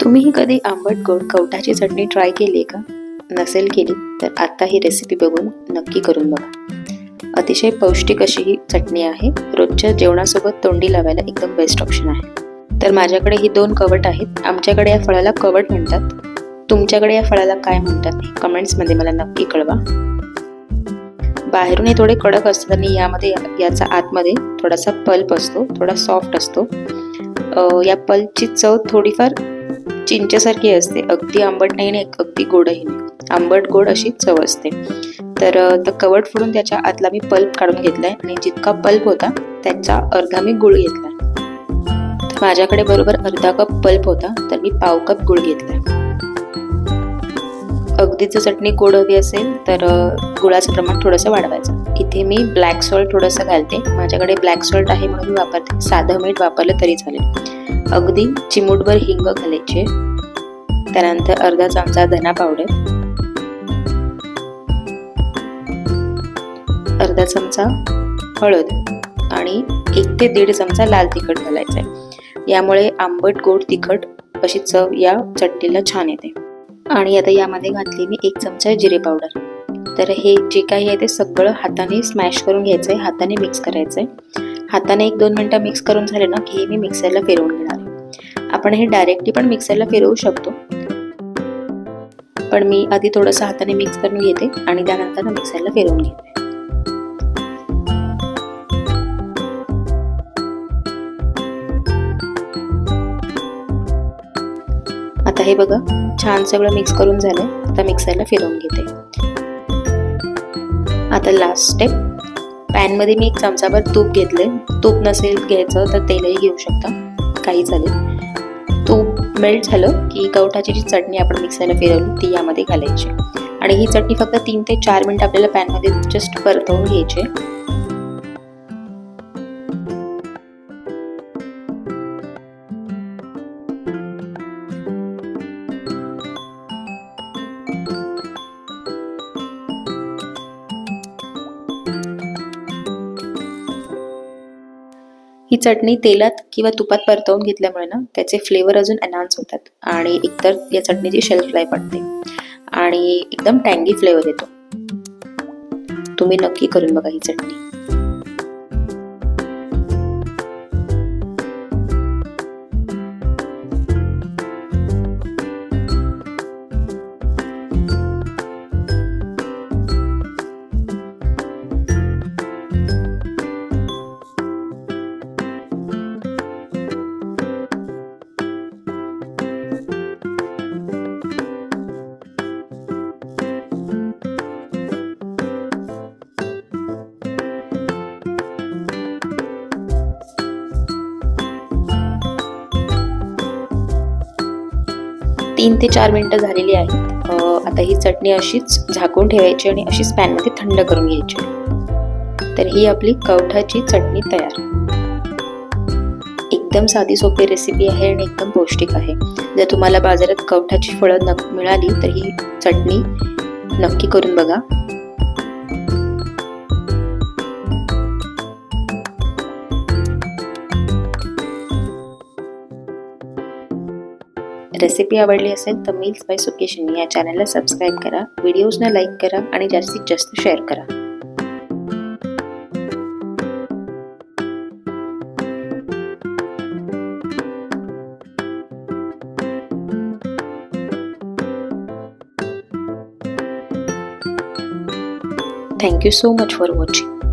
तुम्हीही कधी आंबट गोड कवठाची चटणी ट्राय केली आहे का? नसेल केली तर आता ही रेसिपी बघून नक्की करून बघा. अतिशय पौष्टिक अशी ही चटणी आहे. रोजच्या जेवणासोबत तोंडी लावायला एकदम बेस्ट ऑप्शन आहे. तर माझ्याकडे ही 2 कवठ आहेत. आमच्याकडे या फळाला कवठ म्हणतात. तुमच्याकडे या फळाला काय म्हणतात हे कमेंट्समध्ये मला नक्की कळवा. बाहेरून हे थोडे कडक असतात आणि यामध्ये याचा आतमध्ये थोडासा पल्प असतो, थोडा सॉफ्ट असतो. या पल्पची चव थोडीफार चिंचेसारखी असते. अगदी आंबट नाही आणि अगदी गोडही नाही. आंबट गोड अशी चव असते. तर कवट फोडून त्याच्या आतला मी पल्प काढून घेतलाय आणि जितका पल्प होता त्याचा अर्धा मी गुळ घेतलाय. तर माझ्याकडे बरोबर अर्धा कप पल्प होता, तर मी पाव कप गुळ घेतलाय. अगदी जर चटणी गोड हवी असेल तर गुळाचं प्रमाण थोडंसं वाढवायचं. इथे मी ब्लॅक सॉल्ट थोडंसं घालते. माझ्याकडे ब्लॅक सॉल्ट आहे म्हणून मी वापरते. साधं मीठ वापरलं तरी चालेल. अगदी चिमूटभर हिंग घालायचे. त्यानंतर अर्धा चमचा धना पावडर, अर्धा चमचा हळद आणि 1 ते 1.5 चमचा लाल तिखट घालायचं आहे. यामुळे आंबट गोड तिखट अशी चव या चटणीला छान येते. आणि आता यामध्ये घातली मी 1 चमचा जिरे पावडर. तर हे जे काही आहे ते सगळं हाताने स्मॅश करून घ्यायचं आहे, हाताने मिक्स करायचं आहे. हाताने 1-2 मिनटं मिक्स करून झाले ना की मी मिक्सरला फिरवून घेणार आहे. आपण हे डायरेक्टली पण मिक्सरला फिरवू शकतो, पण मी आधी थोडंसं हाताने मिक्स करून घेते आणि त्यानंतर मिक्सरला फिरवून घेते. आता हे बघा छान सगळं मिक्स करून झालंय. आता मिक्सरला फिरवून घेते. आता लास्ट स्टेप, पॅन मध्ये मी 1 चमचाभर तूप घेतले. तूप नसेल घ्यायचं तर तेलही घेऊ शकता, काही चालेल. तूप मेल्ट झालं की कवठाची जी चटणी आपण मिक्सरला फिरवली ती यामध्ये घालायची आणि ही चटणी फक्त 3 ते 4 मिनिटं आपल्याला पॅन मध्ये जस्ट परतवून घ्यायची. ही चटणी तेलात किंवा तुपात परतवून घेतल्यामुळे ना त्याचे फ्लेवर अजून एनहान्स होतात आणि एकतर या चटणीची शेल्फ लाईफ वाढते आणि एकदम टँगी फ्लेवर येतो. तुम्ही नक्की करून बघा ही चटणी. तीन ते 4 मिनिटं झालेली आहेत. आता ही चटणी अशीच झाकून ठेवायची आणि अशीच पॅनमध्ये थंड करून घ्यायची. तर ही आपली कवठाची चटणी तयार. एकदम साधी सोपी रेसिपी आहे आणि एकदम पौष्टिक आहे. जर तुम्हाला बाजारात कवठाची फळं मिळाली तर ही चटणी नक्की करून बघा. रेसिपी आवडली असेल तर मील्स बाय सुकेशिनी या चॅनलला सबस्क्राईब करा, व्हिडिओजना लाईक करा आणि जास्तीत जास्त शेअर करा. Thank you so much for watching.